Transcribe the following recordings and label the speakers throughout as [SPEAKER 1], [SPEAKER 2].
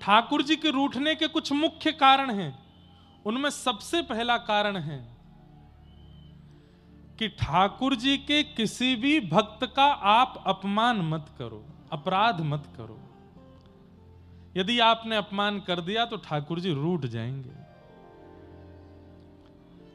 [SPEAKER 1] ठाकुर जी के रूठने के कुछ मुख्य कारण हैं। उनमें सबसे पहला कारण है कि ठाकुर जी के किसी भी भक्त का आप अपमान मत करो, अपराध मत करो। यदि आपने अपमान कर दिया तो ठाकुर जी रूठ जाएंगे।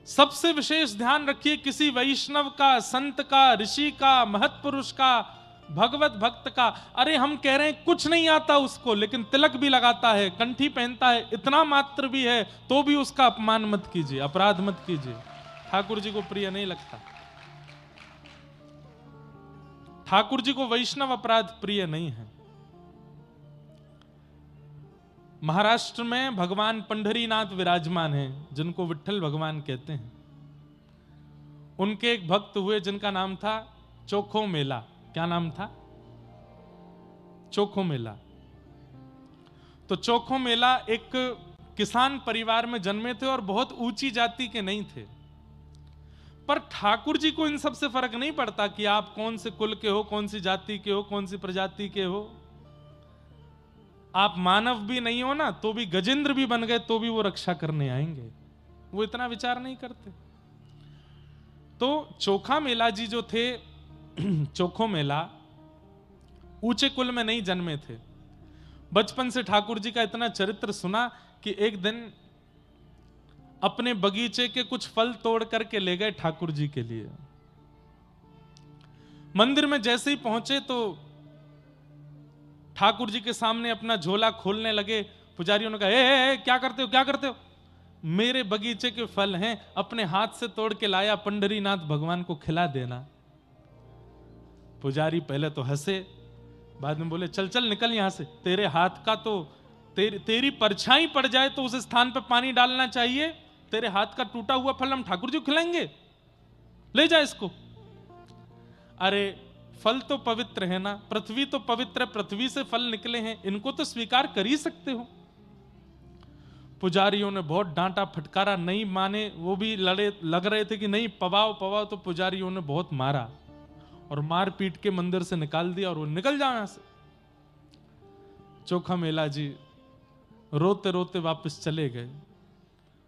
[SPEAKER 1] सबसे विशेष ध्यान रखिए, किसी वैष्णव का, संत का, ऋषि का, महत्पुरुष का, भगवत भक्त का, अरे हम कह रहे हैं कुछ नहीं आता उसको, लेकिन तिलक भी लगाता है, कंठी पहनता है, इतना मात्र भी है, तो भी उसका अपमान मत कीजिए, अपराध मत कीजिए। ठाकुर जी को प्रिय नहीं लगता। ठाकुर जी को वैष्णव अपराध प्रिय नहीं है। महाराष्ट्र में भगवान पंढरीनाथ विराजमान हैं, जिनको विट्ठल भगवान कहते हैं। उनके एक भक्त हुए जिनका नाम था चोखो मेला। क्या नाम था? चोखो मेला। तो चोखो मेला एक किसान परिवार में जन्मे थे और बहुत ऊंची जाति के नहीं थे। पर ठाकुर जी को इन सब से फर्क नहीं पड़ता कि आप कौन से कुल के हो, कौन सी जाति के हो, कौन सी प्रजाति के हो। आप मानव भी नहीं हो ना, तो भी गजेंद्र भी बन गए तो भी वो रक्षा करने आएंगे। वो इतना विचार नहीं करते। तो चोखा मेला जी जो थे, चोखो मेला ऊंचे कुल में नहीं जन्मे थे। बचपन से ठाकुर जी का इतना चरित्र सुना कि एक दिन अपने बगीचे के कुछ फल तोड़ करके ले गए ठाकुर जी के लिए। मंदिर में जैसे ही पहुंचे तो ठाकुर जी के सामने अपना झोला खोलने लगे। पुजारियों ने कहा, ए, क्या करते हो, क्या करते हो? मेरे बगीचे के फल हैं, अपने हाथ से तोड़ के लाया, पंढरीनाथ भगवान को खिला देना। पुजारी पहले तो हंसे, बाद में बोले, चल चल निकल यहां से, तेरे हाथ का तो तेरी परछाई पड़ जाए तो उस स्थान पर पानी डालना चाहिए। तेरे हाथ का टूटा हुआ फल हम ठाकुर जी को खिलाएंगे? ले जा इसको। अरे फल तो पवित्र है ना, पृथ्वी तो पवित्र है, पृथ्वी से फल निकले हैं, इनको तो स्वीकार कर ही सकते हो। पुजारियों ने बहुत डांटा फटकारा, नहीं माने। वो भी लग रहे थे कि नहीं, पवाओ पवाओ। तो पुजारियों ने बहुत मारा और मार पीट के मंदिर से निकाल दिया और वो निकल जाओ यहां से। चोखा मेला जी रोते रोते वापस चले गए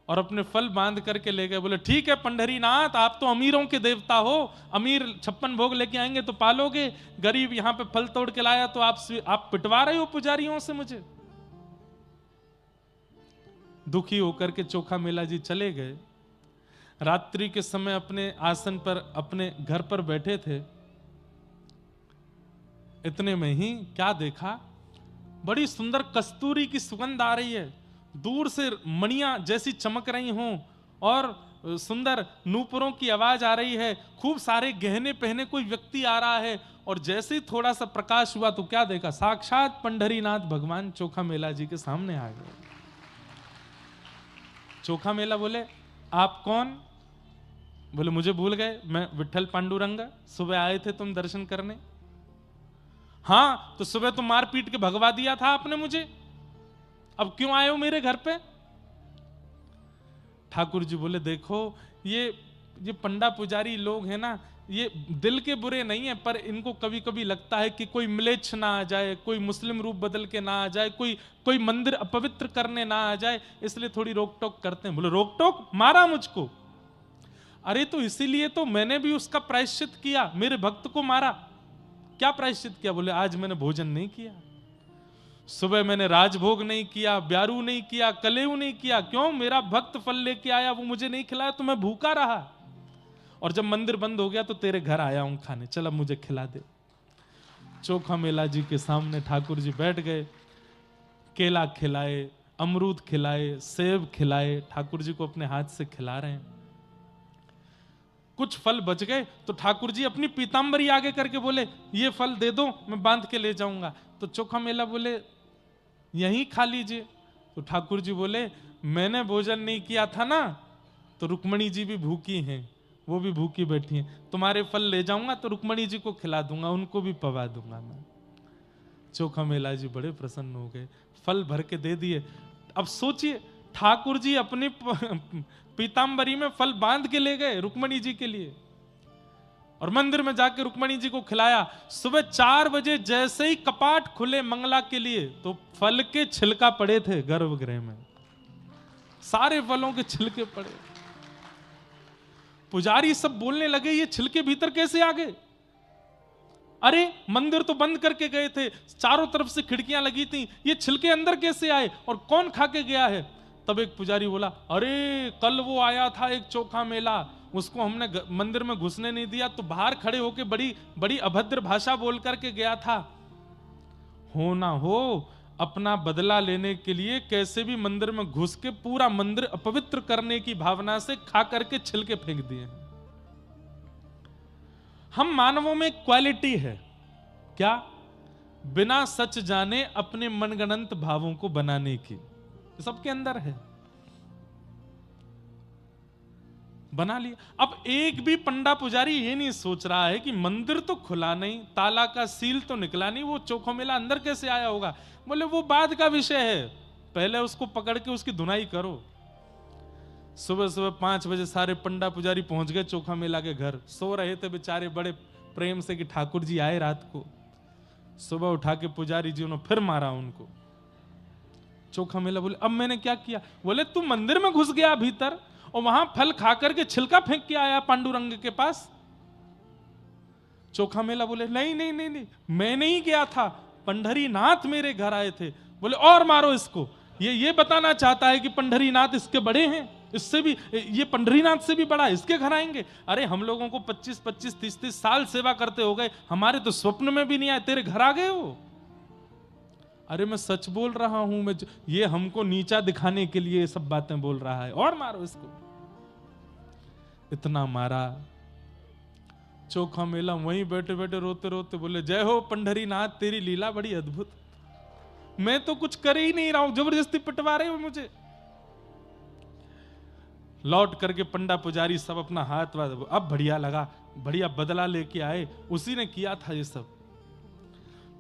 [SPEAKER 1] और अपने फल बांध करके ले गए। बोले, ठीक है पंढरीनाथ, आप तो अमीरों के देवता हो, अमीर 56 भोग लेके आएंगे तो पालोगे, गरीब यहां पे फल तोड़ के लाया तो आप पिटवा रहे हो पुजारियों से मुझे। दुखी होकर के चोखा मेला जी चले गए। रात्रि के समय अपने आसन पर, अपने घर पर बैठे थे। इतने में ही क्या देखा, बड़ी सुंदर कस्तूरी की सुगंध आ रही है, दूर से मणियां जैसी चमक रही हों और सुंदर नूपुरों की आवाज आ रही है, खूब सारे गहने पहने कोई व्यक्ति आ रहा है। और जैसे ही थोड़ा सा प्रकाश हुआ तो क्या देखा, साक्षात पंढरीनाथ भगवान चोखा मेला जी के सामने आ गए। चोखा मेला बोले, आप कौन? बोले, मुझे भूल गए, मैं विट्ठल पांडुरंग, सुबह आए थे तुम दर्शन करने। हाँ, तो सुबह तो मार पीट के भगवा दिया था आपने मुझे, अब क्यों आए हो मेरे घर पे? ठाकुर जी बोले, देखो ये पंडा पुजारी लोग हैं ना, ये दिल के बुरे नहीं है, पर इनको कभी कभी लगता है कि कोई म्लेच्छ ना आ जाए, कोई मुस्लिम रूप बदल के ना आ जाए, कोई मंदिर अपवित्र करने ना आ जाए, इसलिए थोड़ी रोक टोक करते हैं। बोले, रोक टोक? मारा मुझको? अरे तो इसीलिए तो मैंने भी उसका प्रायश्चित किया, मेरे भक्त को मारा। क्या प्रायश्चित किया? बोले, आज मैंने भोजन नहीं किया, सुबह मैंने राजभोग नहीं किया, ब्यारू नहीं किया, कलेऊ नहीं किया। क्यों? मेरा भक्त फल लेके आया, वो मुझे नहीं खिलाया तो मैं भूखा रहा, और जब मंदिर बंद हो गया तो तेरे घर आया हूं खाने, चल अब मुझे खिला दे। चोखा मेला जी के सामने ठाकुर जी बैठ गए, केला खिलाए, अमरूद खिलाए, सेब खिलाए, ठाकुर जी को अपने हाथ से खिला रहे हैं। कुछ फल बच गए तो ठाकुर जी अपनी पीतांबरी आगे करके बोले, ये फल दे दो, मैं बांध के ले जाऊंगा। तो चोखा मेला बोले, यहीं खा लीजिए। तो ठाकुर जी बोले, मैंने भोजन नहीं किया था ना, तो रुक्मणी जी भी भूखी हैं, वो भी भूखी बैठी हैं, तुम्हारे फल ले जाऊंगा तो रुक्मणी जी को खिला दूंगा, उनको भी पवा दूंगा मैं। चोखा मेला जी बड़े प्रसन्न हो गए, फल भर के दे दिए। अब सोचिए, ठाकुर जी अपनी पीतांबरी में फल बांध के ले गए रुक्मणी जी के लिए। और मंदिर में जाके रुक्मणी जी को खिलाया। सुबह 4 बजे जैसे ही कपाट खुले मंगला के लिए, तो फल के छिलका पड़े थे गर्भगृह में, सारे फलों के छिलके पड़े। पुजारी सब बोलने लगे ये छिलके भीतर कैसे आ गए? अरे मंदिर तो बंद करके गए थे, चारों तरफ से खिड़कियां लगी थी, ये छिलके अंदर कैसे आए और कौन खा के गया है? तब एक पुजारी बोला, अरे कल वो आया था एक चोखा मेला, उसको हमने मंदिर में घुसने नहीं दिया, तो बाहर खड़े होके बड़ी बड़ी अभद्र भाषा बोल करके गया था। हो ना हो, अपना बदला लेने के लिए कैसे भी मंदिर में घुस के पूरा मंदिर अपवित्र करने की भावना से खा करके छिलके फेंक दिए। हम मानवों में क्वालिटी है क्या? बिना सच जाने अपने मनगढ़ंत भावों को बनाने की, सबके अंदर है, बना लिया। अब एक भी पंडा पुजारी ये नहीं सोच रहा है कि मंदिर तो खुला नहीं, ताला का सील तो निकला नहीं, वो चोखो मेला अंदर कैसे आया होगा? बोले वो बाद का विषय है, पहले उसको पकड़ के उसकी धुनाई करो। सुबह सुबह 5 बजे सारे पंडा पुजारी पहुंच गए चोखा मेला के घर। सो रहे थे बेचारे बड़े प्रेम से कि ठाकुर जी आए रात को। सुबह उठा के पुजारी जी ने फिर मारा उनको। चोखा मेला बोले अब मैंने क्या किया? बोले तू मंदिर में घुस गया भीतर और वहां फल खा करके छिलका फेंक के आया पांडुरंग के पास। चोखा मेला बोले नहीं नहीं नहीं नहीं, मैं नहीं गया था, पंढरीनाथ मेरे घर आए थे। बोले और मारो इसको, ये बताना चाहता है कि पंढरीनाथ इसके बड़े हैं, इससे भी, ये पंढरीनाथ से भी बड़ा, इसके घर आएंगे। अरे हम लोगों को 25-25, 30-30 साल सेवा करते हो गए, हमारे तो स्वप्न में भी नहीं आए, तेरे घर आ गए हो। अरे मैं सच बोल रहा हूं, मैं ये हमको नीचा दिखाने के लिए सब बातें बोल रहा है, और मारो इसको। इतना मारा। चोखा मेला वहीं बैठे बैठे रोते रोते बोले जय हो पंढरीनाथ, तेरी लीला बड़ी अद्भुत, मैं तो कुछ कर ही नहीं रहा हूं, जबरदस्ती पिटवा रहे हो मुझे। लौट करके पंडा पुजारी सब अपना हाथ अब बढ़िया लगा, बढ़िया बदला लेके आए, उसी ने किया था ये सब।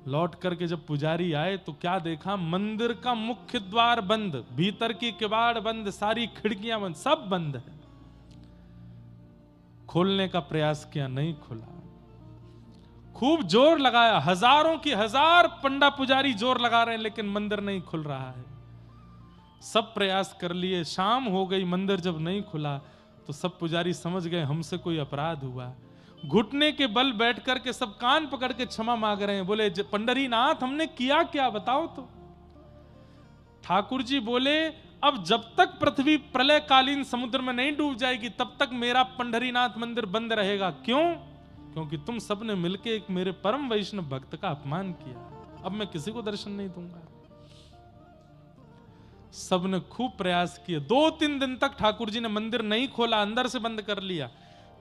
[SPEAKER 1] लौट करके जब पुजारी आए तो क्या देखा? मंदिर का मुख्य द्वार बंद, भीतर की किवाड़ बंद, सारी खिड़कियां बंद, सब बंद है। खोलने का प्रयास किया, नहीं खुला। खूब जोर लगाया, हजारों की हजार पंडा पुजारी जोर लगा रहे हैं, लेकिन मंदिर नहीं खुल रहा है। सब प्रयास कर लिए, शाम हो गई, मंदिर जब नहीं खुला तो सब पुजारी समझ गए हमसे कोई अपराध हुआ। घुटने के बल बैठ करके सब कान पकड़ के क्षमा मांग रहे हैं। बोले पंढरीनाथ हमने किया क्या, बताओ तो। ठाकुर जी बोले अब जब तक पृथ्वी प्रलय कालीन समुद्र में नहीं डूब जाएगी तब तक मेरा पंढरीनाथ मंदिर बंद रहेगा। क्यों? क्योंकि तुम सबने मिलके एक मेरे परम वैष्णव भक्त का अपमान किया, अब मैं किसी को दर्शन नहीं दूंगा। सबने खूब प्रयास किए, 2-3 दिन तक ठाकुर जी ने मंदिर नहीं खोला, अंदर से बंद कर लिया।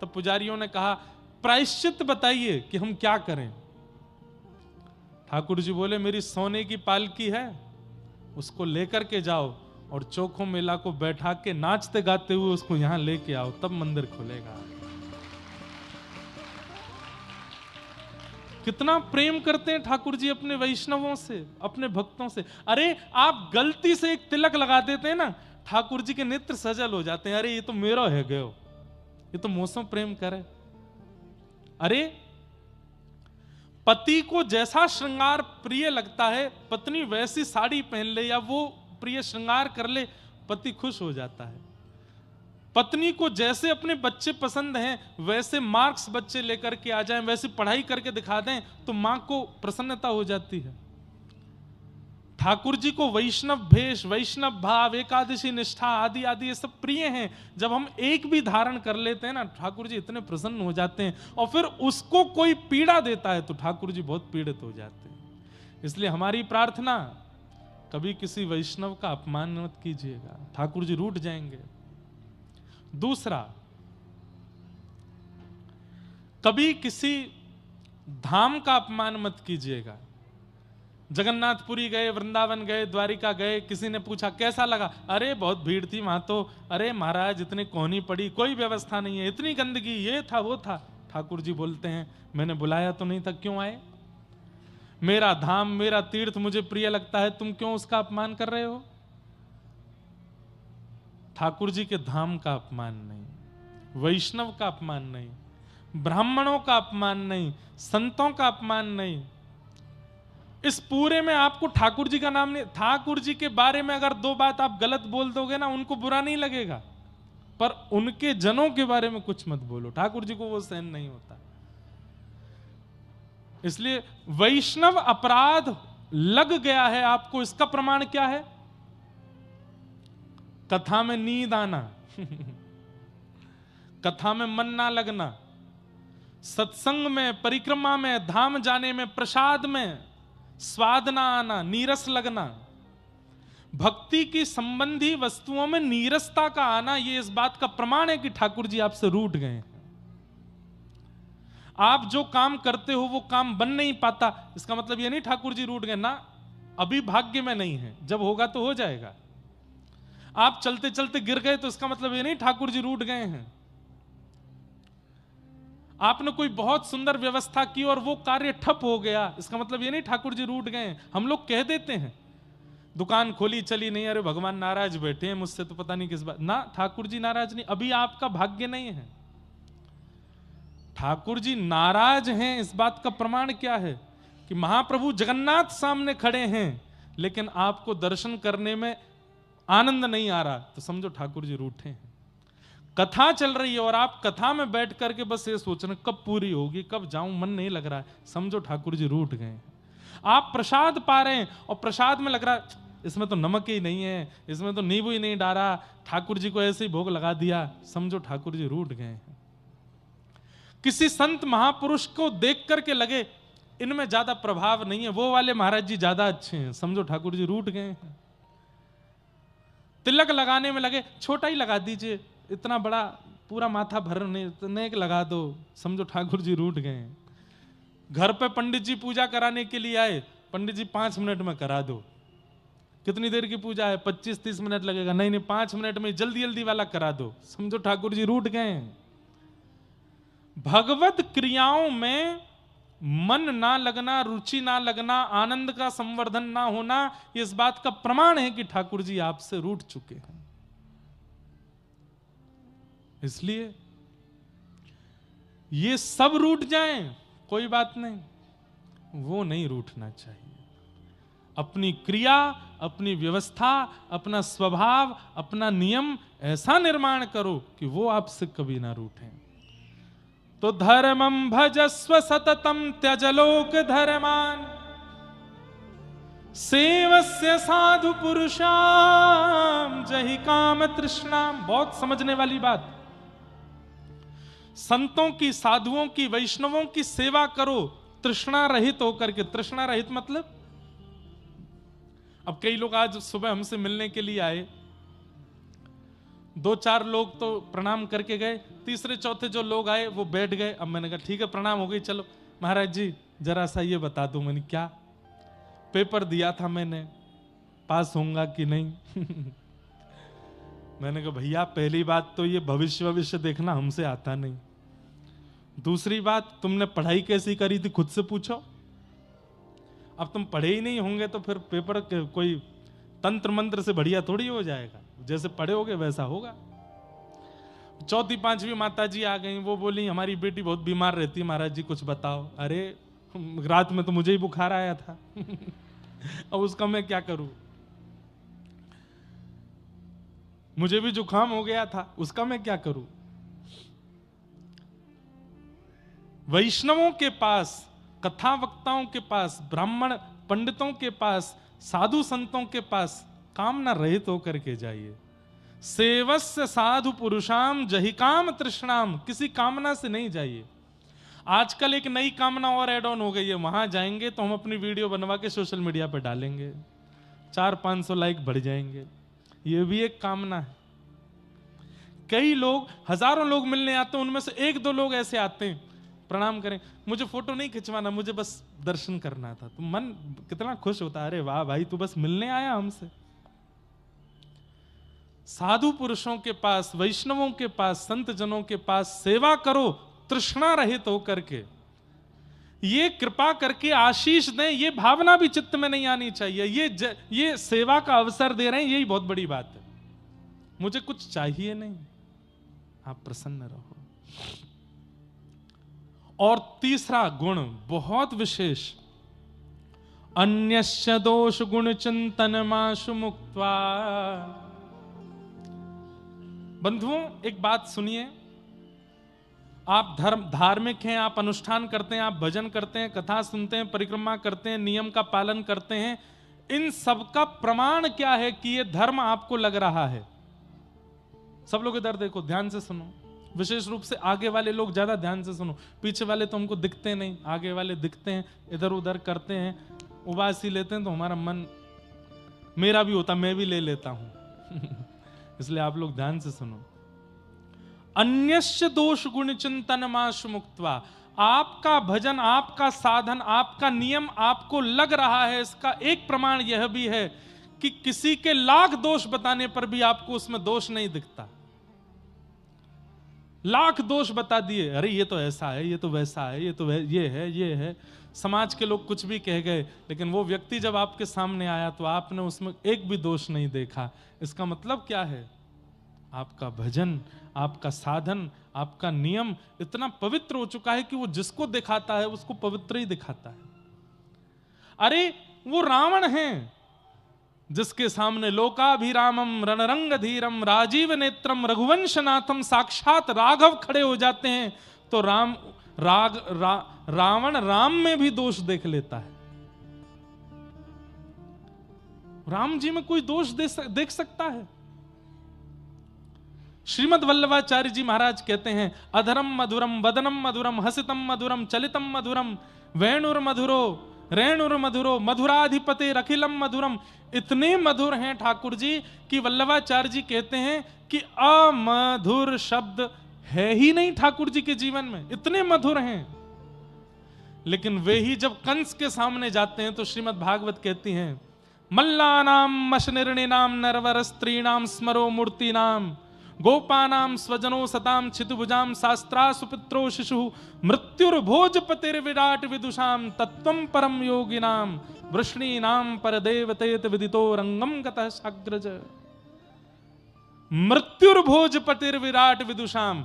[SPEAKER 1] तब पुजारियों ने कहा प्रायश्चित बताइए कि हम क्या करें। ठाकुर जी बोले मेरी सोने की पालकी है, उसको लेकर के जाओ और चोखो मेला को बैठा के नाचते गाते हुए उसको यहां लेके आओ, तब मंदिर खुलेगा। कितना प्रेम करते हैं ठाकुर जी अपने वैष्णवों से, अपने भक्तों से। अरे आप गलती से एक तिलक लगा देते हैं ना, ठाकुर जी के नेत्र सजल हो जाते हैं। अरे ये तो मेरा है गयो, ये तो मौसम प्रेम करे। अरे पति को जैसा श्रृंगार प्रिय लगता है, पत्नी वैसी साड़ी पहन ले या वो प्रिय श्रृंगार कर ले, पति खुश हो जाता है। पत्नी को जैसे अपने बच्चे पसंद हैं वैसे मार्क्स बच्चे लेकर के आ जाएं, वैसे पढ़ाई करके दिखा दें तो मां को प्रसन्नता हो जाती है। ठाकुर जी को वैष्णव भेष, वैष्णव भाव, एकादशी निष्ठा आदि आदि ये सब प्रिय हैं। जब हम एक भी धारण कर लेते हैं ना, ठाकुर जी इतने प्रसन्न हो जाते हैं। और फिर उसको कोई पीड़ा देता है तो ठाकुर जी बहुत पीड़ित हो जाते हैं। इसलिए हमारी प्रार्थना, कभी किसी वैष्णव का अपमान मत कीजिएगा, ठाकुर जी रूठ जाएंगे। दूसरा, कभी किसी धाम का अपमान मत कीजिएगा। जगन्नाथपुरी गए, वृंदावन गए, द्वारिका गए, किसी ने पूछा कैसा लगा? अरे बहुत भीड़ थी वहां तो, अरे महाराज इतनी कोहनी पड़ी, कोई व्यवस्था नहीं है, इतनी गंदगी, ये था वो था। ठाकुर जी बोलते हैं मैंने बुलाया तो नहीं था, क्यों आए? मेरा धाम, मेरा तीर्थ मुझे प्रिय लगता है, तुम क्यों उसका अपमान कर रहे हो? ठाकुर जी के धाम का अपमान नहीं, वैष्णव का अपमान नहीं। ब्राह्मणों का अपमान नहीं, संतों का अपमान नहीं। इस पूरे में आपको ठाकुर जी का नाम नहीं, ठाकुर जी के बारे में अगर दो बात आप गलत बोल दोगे ना, उनको बुरा नहीं लगेगा, पर उनके जनों के बारे में कुछ मत बोलो, ठाकुर जी को वो सहन नहीं होता। इसलिए वैष्णव अपराध लग गया है आपको, इसका प्रमाण क्या है? कथा में नींद आना, कथा में मन ना लगना, सत्संग में, परिक्रमा में, धाम जाने में, प्रसाद में स्वाद ना आना, नीरस लगना, भक्ति की संबंधी वस्तुओं में नीरसता का आना, ये इस बात का प्रमाण है कि ठाकुर जी आपसे रूठ गए हैं। आप जो काम करते हो वो काम बन नहीं पाता, इसका मतलब ये नहीं ठाकुर जी रूठ गए ना, अभी भाग्य में नहीं है, जब होगा तो हो जाएगा। आप चलते चलते गिर गए तो इसका मतलब ये नहीं ठाकुर जी रूठ गए हैं। आपने कोई बहुत सुंदर व्यवस्था की और वो कार्य ठप हो गया, इसका मतलब ये नहीं ठाकुर जी रूठ गए। हम लोग कह देते हैं दुकान खोली चली नहीं, अरे भगवान नाराज बैठे हैं मुझसे तो पता नहीं किस बात, ना ठाकुर जी नाराज नहीं, अभी आपका भाग्य नहीं है। ठाकुर जी नाराज हैं, इस बात का प्रमाण क्या है कि महाप्रभु जगन्नाथ सामने खड़े हैं लेकिन आपको दर्शन करने में आनंद नहीं आ रहा, तो समझो ठाकुर जी रूठे हैं। कथा चल रही है और आप कथा में बैठ करके बस ये सोच रहे कब पूरी होगी, कब जाऊं, मन नहीं लग रहा है, समझो ठाकुर जी रूठ गए। आप प्रसाद पा रहे हैं और प्रसाद में लग रहा है इसमें तो नमक ही नहीं है, इसमें तो नींबू ही नहीं डाला, ठाकुर जी को ऐसे ही भोग लगा दिया, समझो ठाकुर जी रूठ गए हैं। किसी संत महापुरुष को देख करके लगे इनमें ज्यादा प्रभाव नहीं है, वो वाले महाराज जी ज्यादा अच्छे हैं, समझो ठाकुर जी रूठ गए हैं। तिलक लगाने में लगे छोटा ही लगा दीजिए, इतना बड़ा पूरा माथा भरने इतने लगा दो, समझो ठाकुर जी रूठ गए। घर पे पंडित जी पूजा कराने के लिए आए, पंडित जी 5 मिनट में करा दो, कितनी देर की पूजा है, 25-30 मिनट लगेगा, नहीं नहीं 5 मिनट में जल्दी जल्दी वाला करा दो, समझो ठाकुर जी रूठ गए। भगवत क्रियाओं में मन ना लगना, रुचि ना लगना, आनंद का संवर्धन ना होना, इस बात का प्रमाण है कि ठाकुर जी आपसे रूठ चुके हैं। इसलिए ये सब रूठ जाएं कोई बात नहीं, वो नहीं रूठना चाहिए। अपनी क्रिया, अपनी व्यवस्था, अपना स्वभाव, अपना नियम ऐसा निर्माण करो कि वो आपसे कभी ना रूठें। तो धर्मं भजस्व सततम त्यजलोक धर्मान सेवस्य साधु पुरुषाम जहि काम तृष्णाम। बहुत समझने वाली बात, संतों की, साधुओं की, वैष्णवों की सेवा करो तृष्णा रहित होकर के। तृष्णा रहित मतलब, अब कई लोग आज सुबह हमसे मिलने के लिए आए, 2-4 लोग तो प्रणाम करके गए, तीसरे चौथे जो लोग आए वो बैठ गए। अब मैंने कहा ठीक है प्रणाम हो गई, चलो महाराज जी जरा सा ये बता दो। मैंने क्या, पेपर दिया था मैंने, पास होऊंगा कि नहीं? मैंने कहा भैया पहली बात तो ये भविष्य देखना हमसे आता नहीं, दूसरी बात तुमने पढ़ाई कैसी करी थी खुद से पूछो। अब तुम पढ़े ही नहीं होंगे तो फिर पेपर कोई तंत्र मंत्र से बढ़िया थोड़ी हो जाएगा, जैसे पढ़े होगे वैसा होगा। 4वीं 5वीं माता जी आ गई, वो बोली हमारी बेटी बहुत बीमार रहती है महाराज जी कुछ बताओ। अरे रात में तो मुझे ही बुखार आया था अब उसका मैं क्या करूं, मुझे भी जुकाम हो गया था, उसका मैं क्या करूं। वैष्णवों के पास, कथा वक्ताओं के पास, ब्राह्मण पंडितों के पास, साधु संतों के पास कामना रहित होकर के जाइए। सेवस्य साधु पुरुषाम जहि काम तृष्णाम, किसी कामना से नहीं जाइए। आजकल एक नई कामना और ऐड ऑन हो गई है, वहां जाएंगे तो हम अपनी वीडियो बनवा के सोशल मीडिया पर डालेंगे, 400-500 लाइक बढ़ जाएंगे, ये भी एक कामना है। कई लोग, हजारों लोग मिलने आते हैं, उनमें से 1-2 लोग ऐसे आते हैं प्रणाम करें, मुझे फोटो नहीं खिंचवाना, मुझे बस दर्शन करना था। तो मन कितना खुश होता है, अरे वाह भाई तू बस मिलने आया हमसे। साधु पुरुषों के पास, वैष्णवों के पास, संत जनों के पास सेवा करो तृष्णा रहित होकर के। ये कृपा करके आशीष दें, ये भावना भी चित्त में नहीं आनी चाहिए। ये सेवा का अवसर दे रहे हैं, यही बहुत बड़ी बात है। मुझे कुछ चाहिए नहीं, आप प्रसन्न रहो। और तीसरा गुण बहुत विशेष, अन्यस्य दोष गुण चिंतन माशु मुक्त्वा। बंधुओं एक बात सुनिए, आप धार्मिक हैं, आप अनुष्ठान करते हैं, आप भजन करते हैं, कथा सुनते हैं, परिक्रमा करते हैं, नियम का पालन करते हैं, इन सब का प्रमाण क्या है कि ये धर्म आपको लग रहा है? सब लोग इधर देखो, ध्यान से सुनो, विशेष रूप से आगे वाले लोग ज्यादा ध्यान से सुनो, पीछे वाले तो हमको दिखते नहीं, आगे वाले दिखते हैं, इधर उधर करते हैं, उबासी लेते हैं, तो हमारा मन, मेरा भी होता, मैं भी ले लेता हूं इसलिए आप लोग ध्यान से सुनो। अन्यस्य दोष गुण चिंतन माशु मुक्त्वा, आपका भजन, आपका साधन, आपका नियम आपको लग रहा है, इसका एक प्रमाण यह भी है कि किसी के लाख दोष बताने पर भी आपको उसमें दोष नहीं दिखता। लाख दोष बता दिए, अरे ये तो ऐसा है, ये तो वैसा है, ये तो ये है, समाज के लोग कुछ भी कह गए, लेकिन वो व्यक्ति जब आपके सामने आया तो आपने उसमें एक भी दोष नहीं देखा। इसका मतलब क्या है? आपका भजन, आपका साधन, आपका नियम इतना पवित्र हो चुका है कि वो जिसको दिखाता है उसको पवित्र ही दिखाता है। अरे वो रावण है जिसके सामने लोकाभिरामम रणरंग धीरम राजीव नेत्रम रघुवंशनाथम साक्षात राघव खड़े हो जाते हैं, तो रावण राम में भी दोष देख लेता है। राम जी में कोई दोष देख सकता है? श्रीमद् वल्लभाचार्य जी महाराज कहते हैं, अधरम मधुरम वदनम मधुरम हसितम मधुरम चलितम मधुरम वेणुर मधुरो रेणुर मधुरो मधुराधिपते रखिलम मधुरम। इतने मधुर हैं ठाकुर जी कि वल्लभाचार्य जी कहते हैं कि अमधुर शब्द है ही नहीं ठाकुर जी के जीवन में, इतने मधुर हैं। लेकिन वे ही जब कंस के सामने जाते हैं तो श्रीमद् भागवत कहती हैं, मल्लानाम मशनिर्णिनाम नरवर स्त्रीणाम स्मरो मूर्तिनाम गोपानाम स्वजनो सताम छितुभुजाम शास्त्रा सुपुत्रो शिशु मृत्युर्भोजपतिर्विराट विदुषाम तत्वं परम योगिनाम वृष्णीनाम परदेवतेत विदितो रंगम गतः साग्रज। मृत्युर्भोजपतिर्विराट विदुषाम,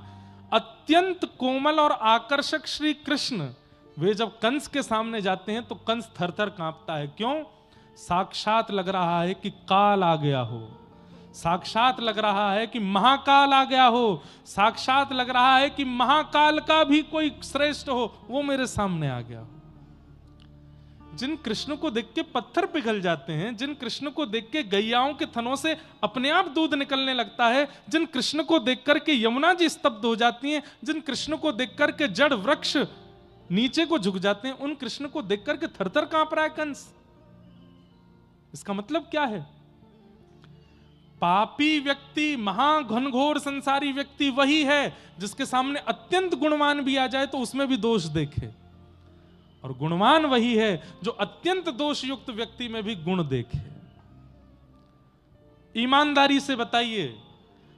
[SPEAKER 1] अत्यंत कोमल और आकर्षक श्री कृष्ण वे जब कंस के सामने जाते हैं तो कंस थरथर कांपता है। क्यों? साक्षात लग रहा है कि काल आ गया हो, साक्षात लग रहा है कि महाकाल आ गया हो, साक्षात लग रहा है कि महाकाल का भी कोई श्रेष्ठ हो वो मेरे सामने आ गया हो। जिन कृष्ण को देख के पत्थर पिघल जाते हैं, जिन कृष्ण को देख के गैयाओं के थनों से अपने आप दूध निकलने लगता है, जिन कृष्ण को देख करके यमुना जी स्तब्ध हो जाती हैं, जिन कृष्ण को देख करके जड़ वृक्ष नीचे को झुक जाते हैं, उन कृष्ण को देख करके थरथर कांप रहा है कंस। इसका मतलब क्या है? पापी व्यक्ति, महाघनघोर संसारी व्यक्ति वही है जिसके सामने अत्यंत गुणवान भी आ जाए तो उसमें भी दोष देखे, और गुणवान वही है जो अत्यंत दोष युक्त व्यक्ति में भी गुण देखे। ईमानदारी से बताइए,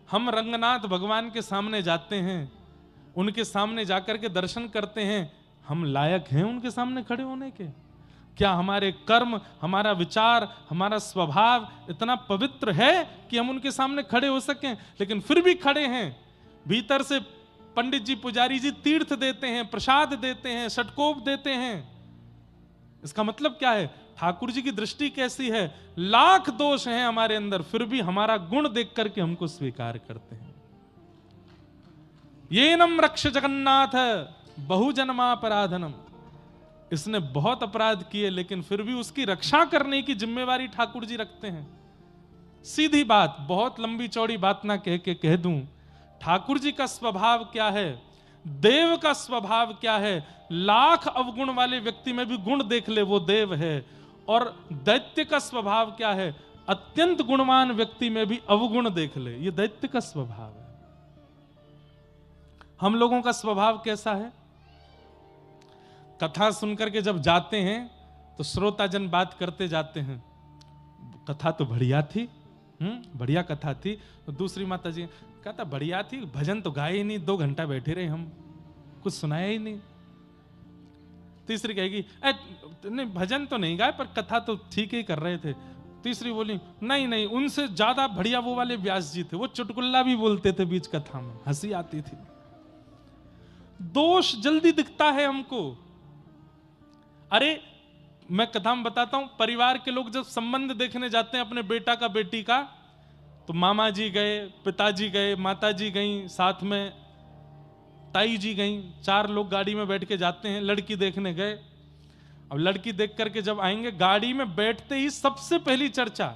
[SPEAKER 1] हम रंगनाथ भगवान के सामने जाते हैं, उनके सामने जाकर के दर्शन करते हैं, हम लायक हैं उनके सामने खड़े होने के? क्या हमारे कर्म, हमारा विचार, हमारा स्वभाव इतना पवित्र है कि हम उनके सामने खड़े हो सकें? लेकिन फिर भी खड़े हैं। भीतर से पंडित जी, पुजारी जी तीर्थ देते हैं, प्रसाद देते हैं, षटकोप देते हैं। इसका मतलब क्या है? ठाकुर जी की दृष्टि कैसी है? लाख दोष हैं हमारे अंदर, फिर भी हमारा गुण देख करके हमको स्वीकार करते हैं। ये नम रक्ष जगन्नाथ बहुजन्मापराधनम, इसने बहुत अपराध किए लेकिन फिर भी उसकी रक्षा करने की जिम्मेवारी ठाकुर जी रखते हैं। सीधी बात, बहुत लंबी चौड़ी बात ना कह के कह दूं, ठाकुर जी का स्वभाव क्या है, देव का स्वभाव क्या है? लाख अवगुण वाले व्यक्ति में भी गुण देख ले वो देव है। और दैत्य का स्वभाव क्या है? अत्यंत गुणवान व्यक्ति में भी अवगुण देख ले, ये दैत्य का स्वभाव है। हम लोगों का स्वभाव कैसा है? कथा सुनकर के जब जाते हैं तो श्रोताजन बात करते जाते हैं, कथा तो बढ़िया थी, बढ़िया कथा थी। तो दूसरी माता जी कहता बढ़िया थी, भजन तो गाए ही नहीं, 2 घंटा बैठे रहे हम, कुछ सुनाया ही नहीं। तीसरी कहेगी नहीं भजन तो नहीं गाए पर कथा तो ठीक ही कर रहे थे। तीसरी बोली नहीं नहीं, उनसे ज्यादा बढ़िया वो वाले व्यास जी थे, वो चुटकुल्ला भी बोलते थे बीच कथा में, हंसी आती थी। दोष जल्दी दिखता है हमको। अरे मैं कथा में बताता हूं, परिवार के लोग जब संबंध देखने जाते हैं अपने बेटा का बेटी का, तो मामा जी गए, पिताजी गए, माता जी गई, साथ में ताई जी गई, 4 लोग गाड़ी में बैठ के जाते हैं, लड़की देखने गए। अब लड़की देख करके जब आएंगे, गाड़ी में बैठते ही सबसे पहली चर्चा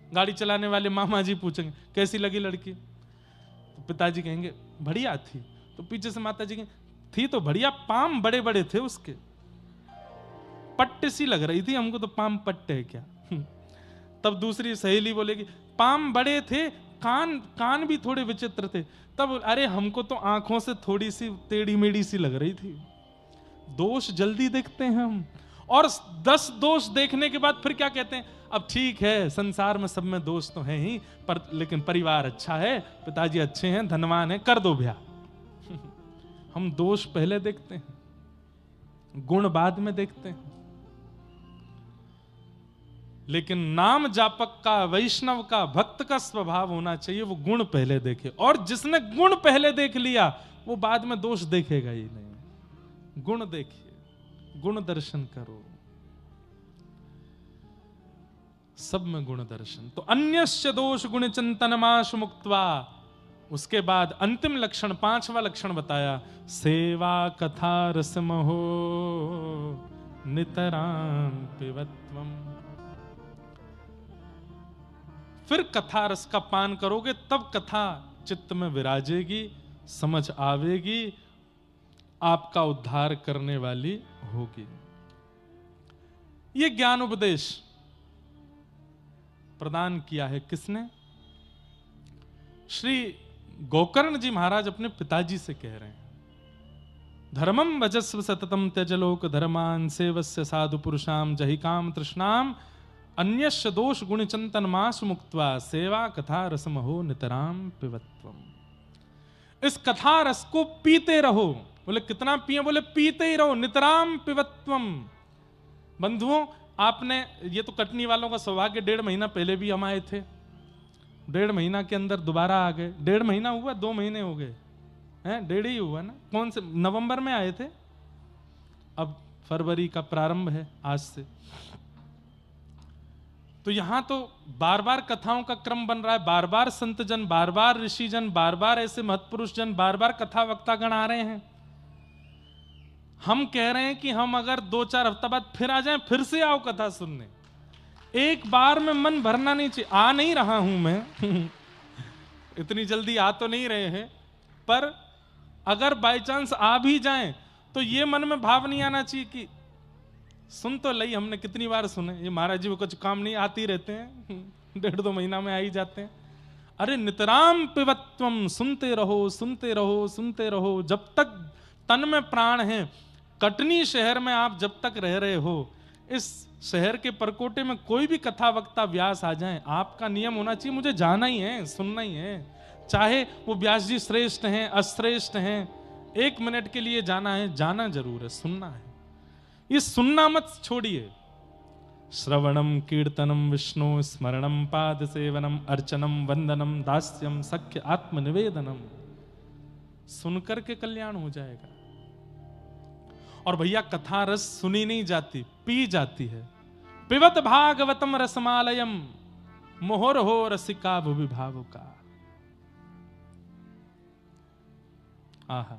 [SPEAKER 1] गाड़ी चलाने वाले मामा जी पूछेंगे कैसी लगी लड़की, तो पिताजी कहेंगे बढ़िया थी, तो पीछे से माता जी कहेंगे थी तो बढ़िया, पाम बड़े बड़े थे उसके, पट्टे सी लग रही थी हमको तो, पाम पट्टे है क्या। तब दूसरी सहेली बोलेगी पाम बड़े थे, कान भी थोड़े विचित्र थे। तब अरे हमको तो आंखों से थोड़ी सी टेढ़ी मेढ़ी सी लग रही थी। दोष जल्दी देखते हैं हम, और 10 दोष देखने के बाद फिर क्या कहते हैं, अब ठीक है संसार में सब में दोष तो हैं ही, पर लेकिन परिवार अच्छा है, पिताजी अच्छे हैं, धनवान है, कर दो ब्याह। हम दोष पहले देखते हैं, गुण बाद में देखते हैं। लेकिन नाम जापक का, वैष्णव का, भक्त का स्वभाव होना चाहिए वो गुण पहले देखे, और जिसने गुण पहले देख लिया वो बाद में दोष देखेगा ही नहीं। गुण देखिए, गुण दर्शन करो, सब में गुण दर्शन। तो अन्यस्य दोष गुण चिंतनमाश मुक्त्वा, उसके बाद अंतिम लक्षण, 5वां लक्षण बताया, सेवा कथा रसमहो नितराम पिबत्वम। फिर कथा रस का पान करोगे तब कथा चित्त में विराजेगी, समझ आवेगी, आपका उद्धार करने वाली होगी। ये ज्ञान उपदेश प्रदान किया है किसने? श्री गोकर्ण जी महाराज अपने पिताजी से कह रहे हैं, धर्मम भजस्व सततम त्यजलोक धर्मान सेवस्य साधु पुरुषाम जहि काम तृष्णाम अन्यस्य दोष गुण चिंतन मास मुक्त्वा सेवा कथा रसमहो नितराम पिबत्वम। इस कथा रस को पीते रहो। बोले कितना पिए? बोले पीते ही रहो, नितराम पिबत्वम। बंधुओं, आपने, ये तो कटनी वालों का सौभाग्य, 1.5 महीना पहले भी हम आए थे, 1.5 महीना के अंदर दोबारा आ गए। 1.5 महीना हुआ, 2 महीने हो गए हैं, 1.5 ही हुआ ना। कौन से नवंबर में आए थे, अब फरवरी का प्रारंभ है आज से। तो यहां तो बार बार कथाओं का क्रम बन रहा है, बार बार संत जन, बार बार ऋषि जन, बार बार ऐसे महत्पुरुष जन, बार बार कथा वक्ता गण आ रहे हैं। हम कह रहे हैं कि हम अगर 2-4 हफ्ता बाद फिर आ जाएं, फिर से आओ कथा सुनने। एक बार में मन भरना नहीं चाहिए। आ नहीं रहा हूं मैं इतनी जल्दी आ तो नहीं रहे हैं, पर अगर बाय चांस आ भी जाएं तो ये मन में भाव नहीं आना चाहिए कि सुन तो लई हमने, कितनी बार सुने, ये महाराज जी को कुछ काम नहीं, आते ही रहते हैं, 1.5-2 महीना में आ ही जाते हैं। अरे नितराम पिबत्वम, सुनते रहो, सुनते रहो, सुनते रहो, जब तक तन में प्राण है। कटनी शहर में आप जब तक रह रहे हो, इस शहर के परकोटे में कोई भी कथा वक्ता व्यास आ जाए, आपका नियम होना चाहिए मुझे जाना ही है, सुनना ही है। चाहे वो व्यास जी श्रेष्ठ हैं, अश्रेष्ठ हैं, 1 मिनट के लिए जाना है, जाना जरूर है, सुनना है। ये सुनना मत छोड़िए। श्रवणम कीर्तनम विष्णु स्मरणम पाद सेवनम अर्चनम वंदनम दास्यम सख्य आत्मनिवेदनम, सुनकर के कल्याण हो जाएगा। और भैया कथा रस सुनी नहीं जाती, पी जाती है। पिबत भागवतम रसमालयम मोहर हो रसिका भुवि भावुका। आहा।